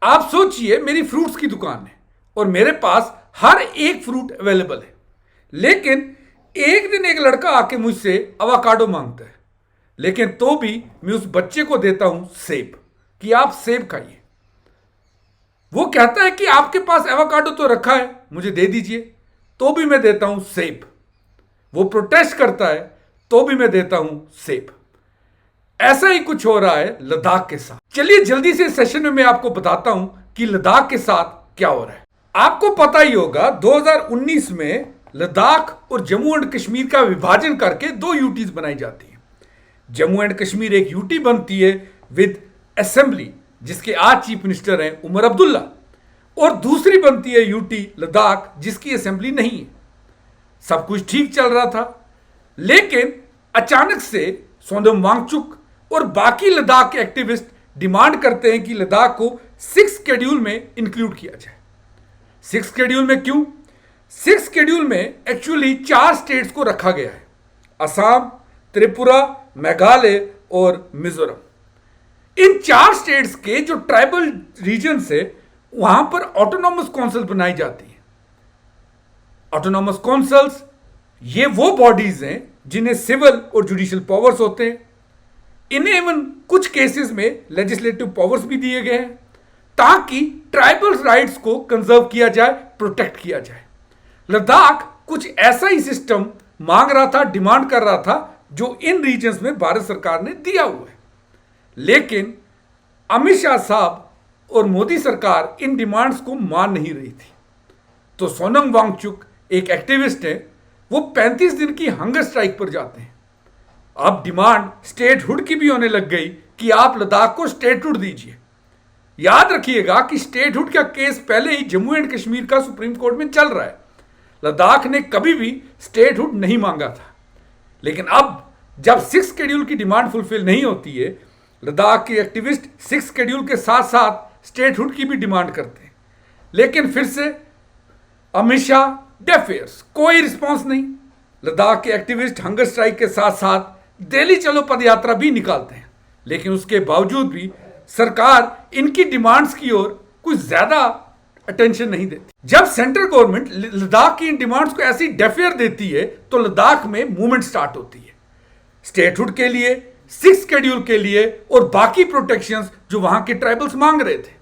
आप सोचिए मेरी फ्रूट्स की दुकान है और मेरे पास हर एक फ्रूट अवेलेबल है, लेकिन एक दिन एक लड़का आके मुझसे अवाकाडो मांगता है, लेकिन तो भी मैं उस बच्चे को देता हूं सेब कि आप सेब खाइए। वो कहता है कि आपके पास एवोकाडो तो रखा है, मुझे दे दीजिए, तो भी मैं देता हूं सेब। वो प्रोटेस्ट करता है, तो भी मैं देता हूं सेब। ऐसा ही कुछ हो रहा है लद्दाख के साथ। चलिए जल्दी से सेशन में मैं आपको बताता हूं कि लद्दाख के साथ क्या हो रहा है। आपको पता ही होगा 2019 में लद्दाख और जम्मू एंड कश्मीर का विभाजन करके दो यूटीज बनाई जाती है। जम्मू एंड कश्मीर एक यूटी बनती है विद असेंबली, जिसके आज चीफ मिनिस्टर हैं उमर अब्दुल्ला, और दूसरी बनती है यूटी लद्दाख, जिसकी असेंबली नहीं है। सब कुछ ठीक चल रहा था, लेकिन अचानक से सोनम वांगचुक और बाकी लद्दाख के एक्टिविस्ट डिमांड करते हैं कि लद्दाख को 6 शेड्यूल में इंक्लूड किया जाए। 6 शेड्यूल में क्यों? 6 शेड्यूल में एक्चुअली 4 स्टेट्स को रखा गया है, असम, त्रिपुरा, मेघालय और मिजोरम। इन 4 स्टेट्स के जो ट्राइबल रीजन है वहां पर ऑटोनॉमस काउंसिल बनाई जाती है। ऑटोनॉमस काउंसिल्स ये वो बॉडीज हैं जिन्हें सिविल और जुडिशियल पावर्स होते हैं। इन्हें इवन कुछ केसेस में लेजिस्लेटिव पावर्स भी दिए गए हैं ताकि ट्राइबल राइट्स को कंजर्व किया जाए, प्रोटेक्ट किया जाए। लद्दाख कुछ ऐसा ही सिस्टम मांग रहा था, डिमांड कर रहा था, जो इन रीजन्स में भारत सरकार ने दिया हुआ है। लेकिन अमित शाह साहब और मोदी सरकार इन डिमांड्स को मान नहीं रही थी। तो सोनम वांगचुक एक एक्टिविस्ट है, वो 35 दिन की हंगर स्ट्राइक पर जाते हैं। अब डिमांड स्टेटहुड की भी होने लग गई कि आप लद्दाख को स्टेटहुड दीजिए। याद रखिएगा कि स्टेटहुड का केस पहले ही जम्मू एंड कश्मीर का सुप्रीम कोर्ट में चल रहा है। लद्दाख ने कभी भी स्टेटहुड नहीं मांगा था, लेकिन अब जब 6 शेड्यूल की डिमांड फुलफिल नहीं होती है, लद्दाख के एक्टिविस्ट 6 शेड्यूल के साथ साथ स्टेटहुड की भी डिमांड करते हैं। लेकिन फिर से अमित शाह डेफ ईयर्स, कोई रिस्पॉन्स नहीं। लद्दाख के एक्टिविस्ट हंगर स्ट्राइक के साथ साथ दिल्ली चलो पदयात्रा भी निकालते हैं, लेकिन उसके बावजूद भी सरकार इनकी डिमांड्स की ओर कुछ ज्यादा अटेंशन नहीं देती। जब सेंट्रल गवर्नमेंट लद्दाख की इन डिमांड्स को ऐसी डेफ ईयर देती है तो लद्दाख में मूवमेंट स्टार्ट होती है, स्टेटहुड के लिए, 6 शेड्यूल के लिए और बाकी प्रोटेक्शंस जो वहां के ट्राइबल्स मांग रहे थे।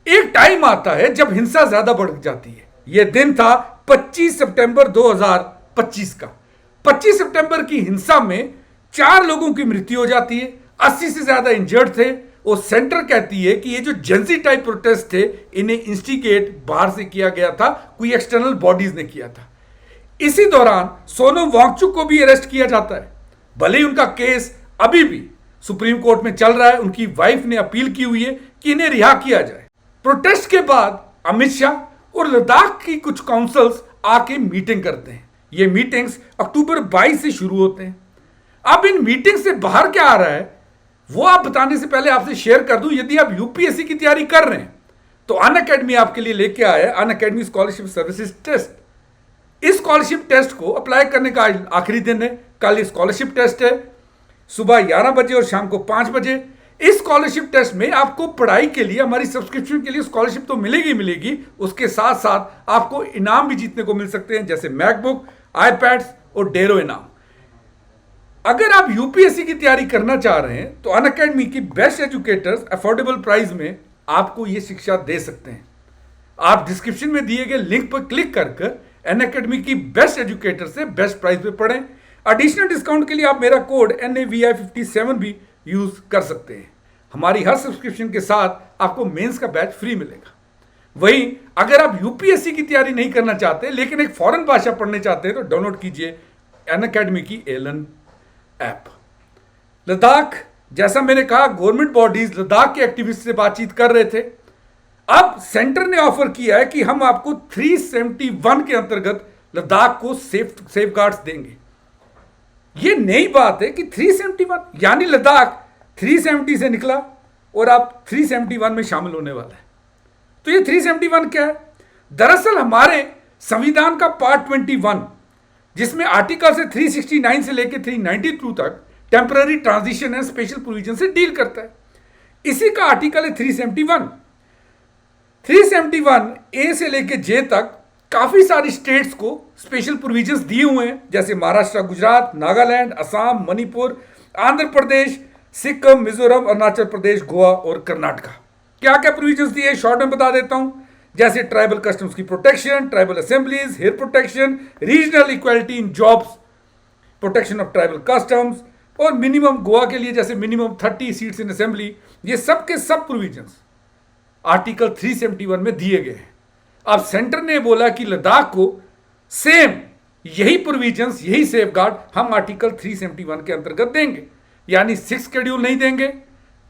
एक टाइम आता है जब हिंसा ज्यादा बढ़ जाती है। यह दिन था 25 सितंबर 2025 का। 25 सितंबर की हिंसा में 4 लोगों की मृत्यु हो जाती है, 80 से ज्यादा इंजर्ड थे, और सेंटर कहती है कि ये जो जेंजी टाइप प्रोटेस्ट थे इन्हें इंस्टिगेट बाहर से किया गया था, कोई एक्सटर्नल बॉडीज ने किया था। इसी दौरान सोनम वांगचुक को भी अरेस्ट किया जाता है, भले ही उनका केस अभी भी सुप्रीम कोर्ट में चल रहा है। उनकी वाइफ ने अपील की हुई है कि इन्हें रिहा किया जाए। प्रोटेस्ट के बाद अमित शाह और लद्दाख की कुछ काउंसिल्स आके मीटिंग करते हैं। ये मीटिंग्स अक्टूबर 22 से शुरू होते हैं। अब इन मीटिंग से बाहर क्या आ रहा है वो आप बताने से पहले आपसे शेयर कर दूं, यदि आप यूपीएससी की तैयारी कर रहे हैं तो अनअकैडमी आपके लिए लेके आया है अनअकैडमी स्कॉलरशिप सर्विसेज टेस्ट। इस स्कॉलरशिप टेस्ट को अप्लाई करने का आखिरी दिन है। कल स्कॉलरशिप टेस्ट है, सुबह 11 बजे और शाम को 5 बजे। इस स्कॉलरशिप टेस्ट में आपको पढ़ाई के लिए, हमारी सब्सक्रिप्शन के लिए स्कॉलरशिप तो मिलेगी मिलेगी, उसके साथ साथ आपको इनाम भी जीतने को मिल सकते हैं, जैसे मैकबुक, आईपैड्स और डेरो इनाम। अगर आप यूपीएससी की तैयारी करना चाह रहे हैं तो अनअकैडमी की बेस्ट एजुकेटर्स अफोर्डेबल प्राइस में आपको यह शिक्षा दे सकते हैं। आप डिस्क्रिप्शन में दिए गए लिंक पर क्लिक कर अनअकैडमी की बेस्ट एजुकेटर से बेस्ट प्राइस पे पढ़ें। एडिशनल डिस्काउंट के लिए आप मेरा कोड NAVI57 भी यूज कर सकते हैं। हमारी हर सब्सक्रिप्शन के साथ आपको मेंस का बैच फ्री मिलेगा। वहीं अगर आप यूपीएससी की तैयारी नहीं करना चाहते लेकिन एक फॉरेन भाषा पढ़ने चाहते हैं तो डाउनलोड कीजिए अनअकैडमी की एलन ऐप। लद्दाख, जैसा मैंने कहा, गवर्नमेंट बॉडीज लद्दाख के एक्टिविस्ट से बातचीत कर रहे थे। अब सेंटर ने ऑफर किया है कि हम आपको 371 के अंतर्गत लद्दाख को सेफ गार्ड्स देंगे। यह नई बात है कि 371 यानी लद्दाख 370 से निकला और अब 371 में शामिल होने वाला है। तो ये 371 क्या है? दरअसल हमारे संविधान का पार्ट 21, जिसमें आर्टिकल से 369 से लेकर 392 तक temporary transition and special provision से डील करता है, इसी का आर्टिकल है 371। 371 ए से लेके जे तक काफी सारी स्टेट्स को स्पेशल प्रोविजंस दिए हुए हैं, जैसे महाराष्ट्र, गुजरात, नागालैंड, असम, मणिपुर, आंध्र प्रदेश, सिक्किम, मिजोरम, अरुणाचल प्रदेश, गोवा और कर्नाटका। क्या क्या प्रोविजंस दिए शॉर्ट में बता देता हूं, जैसे ट्राइबल कस्टम्स की protection, tribal assemblies, hair protection, regional equality in jobs, protection of tribal customs, और मिनिमम गोवा के लिए जैसे मिनिमम 30 सीट्स इन असेंबली। ये सब के सब प्रोविजंस आर्टिकल 371 में दिए गए हैं। अब सेंटर ने बोला कि लद्दाख को सेम यही प्रोविजंस, यही सेफगार्ड हम आर्टिकल 371 के अंतर्गत देंगे, यानी 6 शेड्यूल नहीं देंगे,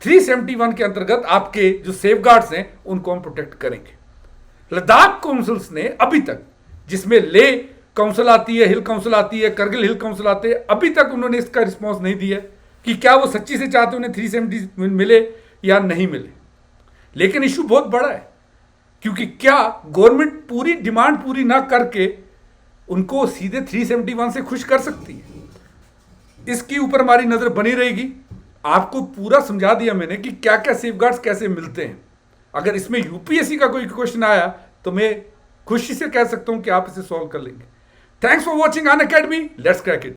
371 के अंतर्गत आपके जो सेफगार्ड्स हैं उनको हम प्रोटेक्ट करेंगे। लद्दाख काउंसिल्स ने अभी तक, जिसमें ले काउंसिल आती है, हिल काउंसिल आती है, करगिल हिल काउंसिल आते हैं, अभी तक उन्होंने इसका रिस्पॉन्स नहीं दिया कि क्या वो सच्ची से चाहते उन्हें 370 मिले या नहीं मिले। लेकिन इशू बहुत बड़ा है, क्योंकि क्या गवर्नमेंट पूरी डिमांड पूरी ना करके उनको सीधे 371 से खुश कर सकती है? इसके ऊपर हमारी नजर बनी रहेगी। आपको पूरा समझा दिया मैंने कि क्या क्या सेफगार्ड्स कैसे मिलते हैं। अगर इसमें यूपीएससी का कोई क्वेश्चन आया तो मैं खुशी से कह सकता हूं कि आप इसे सॉल्व कर लेंगे। Thanks for watching Unacademy, let's crack it.